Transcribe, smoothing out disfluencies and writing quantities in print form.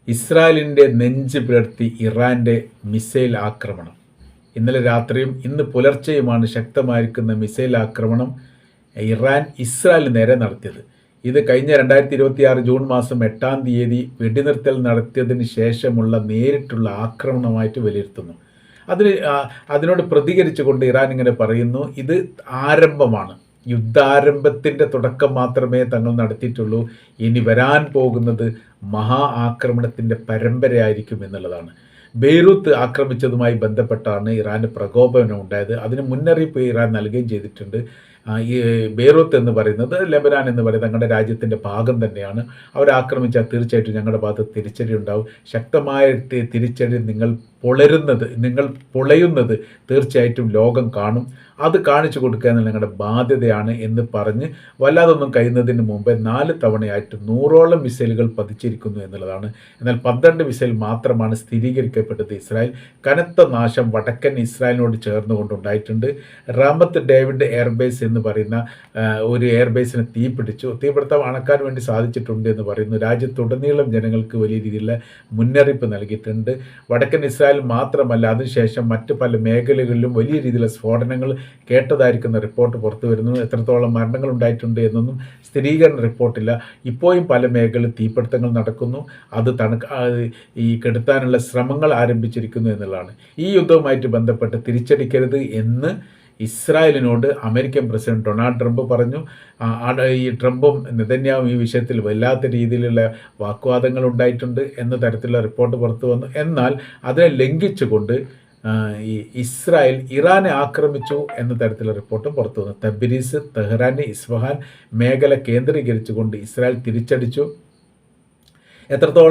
ഇസ്രായേലിൻ്റെ നെഞ്ച് പിളർത്തി ഇറാൻ്റെ മിസൈൽ ആക്രമണം. ഇന്നലെ രാത്രിയും ഇന്ന് പുലർച്ചെയുമാണ് ശക്തമായിരിക്കുന്ന മിസൈൽ ആക്രമണം ഇറാൻ ഇസ്രായേലിന് നേരെ നടത്തിയത്. ഇത് കഴിഞ്ഞ 2026 ജൂൺ മാസം 8-ാം തീയതി വെടിനിർത്തൽ നടത്തിയതിന് ശേഷമുള്ള നേരിട്ടുള്ള ആക്രമണമായിട്ട് വിലയിരുത്തുന്നു. അതിനോട് പ്രതികരിച്ചുകൊണ്ട് ഇറാൻ ഇങ്ങനെ പറയുന്നു, ഇത് ആരംഭമാണ്, യുദ്ധാരംഭത്തിൻ്റെ തുടക്കം മാത്രമേ തങ്ങൾ നടത്തിയിട്ടുള്ളൂ, ഇനി വരാൻ പോകുന്നത് മഹാ ആക്രമണത്തിൻ്റെ പരമ്പരയായിരിക്കും എന്നുള്ളതാണ്. ബെയ്റൂത്ത് ആക്രമിച്ചതുമായി ബന്ധപ്പെട്ടാണ് ഇറാന് പ്രകോപനം ഉണ്ടായത്. അതിന് മുന്നറിയിപ്പ് ഇറാൻ നൽകുകയും ചെയ്തിട്ടുണ്ട്. ഈ ബെയ്റൂത്ത് എന്ന് പറയുന്നത് ലെബനാൻ എന്ന് പറയുന്നത് ഞങ്ങളുടെ രാജ്യത്തിൻ്റെ ഭാഗം തന്നെയാണ്. അവരാക്രമിച്ചാൽ തീർച്ചയായിട്ടും ഞങ്ങളുടെ ഭാഗത്ത് തിരിച്ചടി ഉണ്ടാവും. ശക്തമായ തിരിച്ചടി നിങ്ങൾ പൊളയുന്നത് തീർച്ചയായിട്ടും ലോകം കാണും. അത് കാണിച്ചു കൊടുക്കുക എന്നുള്ള ഞങ്ങളുടെ ബാധ്യതയാണ് എന്ന് പറഞ്ഞ് വല്ലാതൊന്നും കഴിയുന്നതിന് മുമ്പേ 4 തവണയായിട്ട് 100ഓളം മിസൈലുകൾ പതിച്ചിരിക്കുന്നു എന്നുള്ളതാണ്. എന്നാൽ 12 മിസൈൽ മാത്രമാണ് സ്ഥിരീകരിക്കപ്പെട്ടത്. ഇസ്രായേൽ കനത്ത നാശം വടക്കൻ ഇസ്രായേലിനോട് ചേർന്നുകൊണ്ടുണ്ടായിട്ടുണ്ട്. റാമത്ത് ഡേവിഡ് എയർബേസ് എന്ന് പറയുന്ന ഒരു എയർബേസിന് തീപിടുത്തം അണക്കാൻ വേണ്ടി സാധിച്ചിട്ടുണ്ട് എന്ന് പറയുന്നു. രാജ്യത്തുടനീളം ജനങ്ങൾക്ക് വലിയ രീതിയിലുള്ള മുന്നറിയിപ്പ് നൽകിയിട്ടുണ്ട്. വടക്കൻ ഇസ്രായേൽ മാത്രമല്ല, അതിനുശേഷം മറ്റ് പല മേഖലകളിലും വലിയ രീതിയിലുള്ള സ്ഫോടനങ്ങൾ കേട്ടതായിരിക്കുന്ന റിപ്പോർട്ട് പുറത്തു വരുന്നു. എത്രത്തോളം മരണങ്ങൾ ഉണ്ടായിട്ടുണ്ട് എന്നൊന്നും സ്ഥിരീകരണ റിപ്പോർട്ടില്ല. ഇപ്പോഴും പല മേഖലയിൽ തീപിടുത്തങ്ങൾ നടക്കുന്നു. അത് ഈ കെടുത്താനുള്ള ശ്രമങ്ങൾ ആരംഭിച്ചിരിക്കുന്നു എന്നുള്ളതാണ്. ഈ യുദ്ധവുമായിട്ട് ബന്ധപ്പെട്ട് തിരിച്ചടിക്കരുത് എന്ന് ഇസ്രായേലിനോട് അമേരിക്കൻ പ്രസിഡന്റ് ഡൊണാൾഡ് ട്രംപ് പറഞ്ഞു. ഈ ട്രംപും നെതന്യാഹുവും ഈ വിഷയത്തിൽ വല്ലാത്ത രീതിയിലുള്ള വാഗ്വാദങ്ങൾ ഉണ്ടായിട്ടുണ്ട് എന്ന തരത്തിലുള്ള റിപ്പോർട്ട് പുറത്തു വന്നു. എന്നാൽ അതിനെ ലംഘിച്ചുകൊണ്ട് ഈ ഇസ്രായേൽ ഇറാനെ ആക്രമിച്ചു എന്ന തരത്തിലുള്ള റിപ്പോർട്ടും പുറത്തു വന്നു. തബ്രീസ്, തെഹ്റാൻ, ഇസ്ഫഹാൻ മേഖല കേന്ദ്രീകരിച്ചുകൊണ്ട് ഇസ്രായേൽ തിരിച്ചടിച്ചു. എത്രത്തോളം